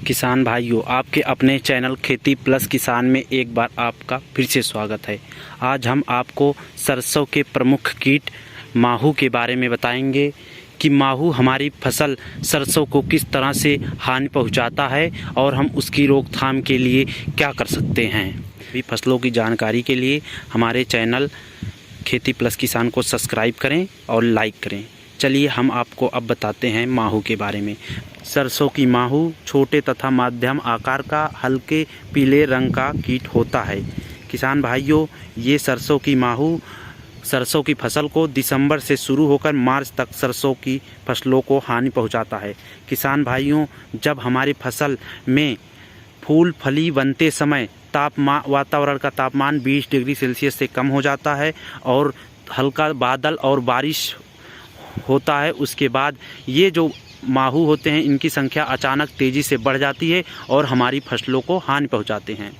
किसान भाइयों, आपके अपने चैनल खेती प्लस किसान में एक बार आपका फिर से स्वागत है। आज हम आपको सरसों के प्रमुख कीट माहू के बारे में बताएंगे कि माहू हमारी फसल सरसों को किस तरह से हानि पहुंचाता है और हम उसकी रोकथाम के लिए क्या कर सकते हैं। भी फसलों की जानकारी के लिए हमारे चैनल खेती प्लस किसान को सब्सक्राइब करें और लाइक करें। चलिए हम आपको अब बताते हैं माहू के बारे में। सरसों की माहू छोटे तथा मध्यम आकार का हल्के पीले रंग का कीट होता है। किसान भाइयों, ये सरसों की माहू सरसों की फसल को दिसंबर से शुरू होकर मार्च तक सरसों की फसलों को हानि पहुंचाता है। किसान भाइयों, जब हमारी फसल में फूल फली बनते समय वातावरण का तापमान 20 डिग्री सेल्सियस से कम हो जाता है और हल्का बादल और बारिश होता है, उसके बाद ये जो माहू होते हैं इनकी संख्या अचानक तेज़ी से बढ़ जाती है और हमारी फसलों को हानि पहुंचाते हैं।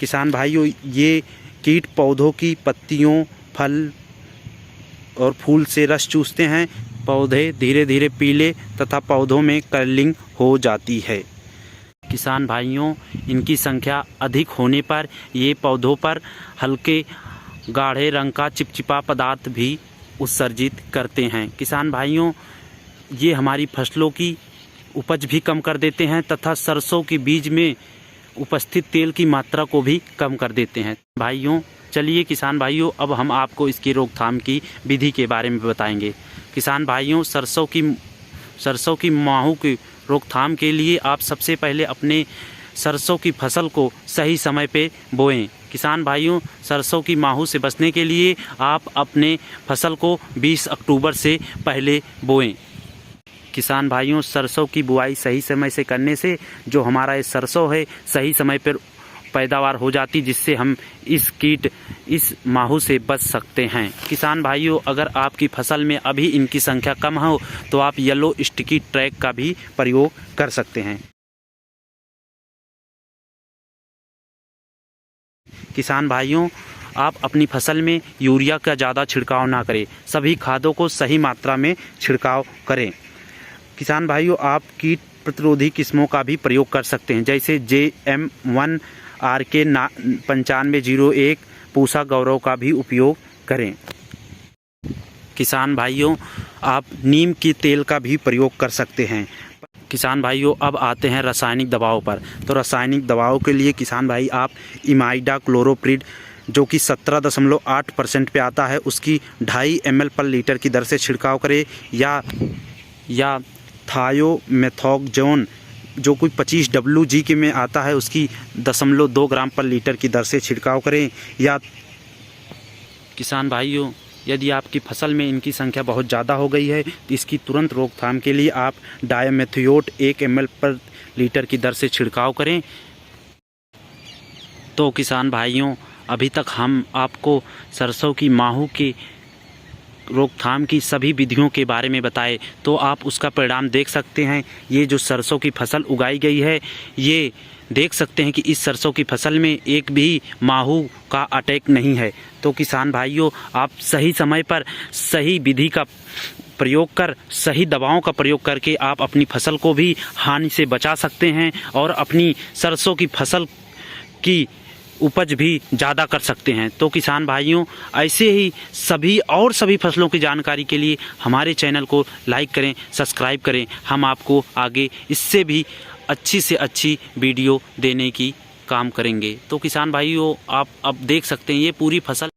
किसान भाइयों, ये कीट पौधों की पत्तियों, फल और फूल से रस चूसते हैं। पौधे धीरे धीरे पीले तथा पौधों में कर्लिंग हो जाती है। किसान भाइयों, इनकी संख्या अधिक होने पर ये पौधों पर हल्के गाढ़े रंग का चिपचिपा पदार्थ भी उत्सर्जित करते हैं। किसान भाइयों, ये हमारी फसलों की उपज भी कम कर देते हैं तथा सरसों के बीज में उपस्थित तेल की मात्रा को भी कम कर देते हैं। भाइयों, चलिए किसान भाइयों, अब हम आपको इसकी रोकथाम की विधि के बारे में बताएंगे। किसान भाइयों, सरसों की माहू की रोकथाम के लिए आप सबसे पहले अपने सरसों की फसल को सही समय पे बोएं। किसान भाइयों, सरसों की माहू से बचने के लिए आप अपने फसल को 20 अक्टूबर से पहले बोएं। किसान भाइयों, सरसों की बुआई सही समय से करने से जो हमारा ये सरसों है सही समय पर पैदावार हो जाती, जिससे हम इस माहू से बच सकते हैं। किसान भाइयों, अगर आपकी फसल में अभी इनकी संख्या कम हो तो आप येलो स्टिकी ट्रैक का भी प्रयोग कर सकते हैं। किसान भाइयों, आप अपनी फसल में यूरिया का ज़्यादा छिड़काव ना करें, सभी खादों को सही मात्रा में छिड़काव करें। किसान भाइयों, आप कीट प्रतिरोधी किस्मों का भी प्रयोग कर सकते हैं, जैसे JM1 RK 9501 पूसा गौरव का भी उपयोग करें। किसान भाइयों, आप नीम के तेल का भी प्रयोग कर सकते हैं। किसान भाइयों, अब आते हैं रासायनिक दवाओं पर। तो रासायनिक दवाओं के लिए किसान भाई आप इमाइडाक्लोप्रिड जो कि 17.8% पे आता है, उसकी 2.5 ml पर लीटर की दर से छिड़काव करें, या थायोमेथोक्सोन जो कोई 25 WG के में आता है, उसकी 0.2 ग्राम पर लीटर की दर से छिड़काव करें। या किसान भाइयों, यदि आपकी फसल में इनकी संख्या बहुत ज़्यादा हो गई है तो इसकी तुरंत रोकथाम के लिए आप डायमेथियोट 1 ml पर लीटर की दर से छिड़काव करें। तो किसान भाइयों, अभी तक हम आपको सरसों की माहू की रोकथाम की सभी विधियों के बारे में बताए, तो आप उसका परिणाम देख सकते हैं। ये जो सरसों की फसल उगाई गई है, ये देख सकते हैं कि इस सरसों की फसल में एक भी माहू का अटैक नहीं है। तो किसान भाइयों, आप सही समय पर सही विधि का प्रयोग कर सही दवाओं का प्रयोग करके आप अपनी फसल को भी हानि से बचा सकते हैं और अपनी सरसों की फसल की उपज भी ज़्यादा कर सकते हैं। तो किसान भाइयों, ऐसे ही सभी फसलों की जानकारी के लिए हमारे चैनल को लाइक करें, सब्सक्राइब करें। हम आपको आगे इससे भी अच्छी से अच्छी वीडियो देने की काम करेंगे। तो किसान भाइयों, आप अब देख सकते हैं ये पूरी फसल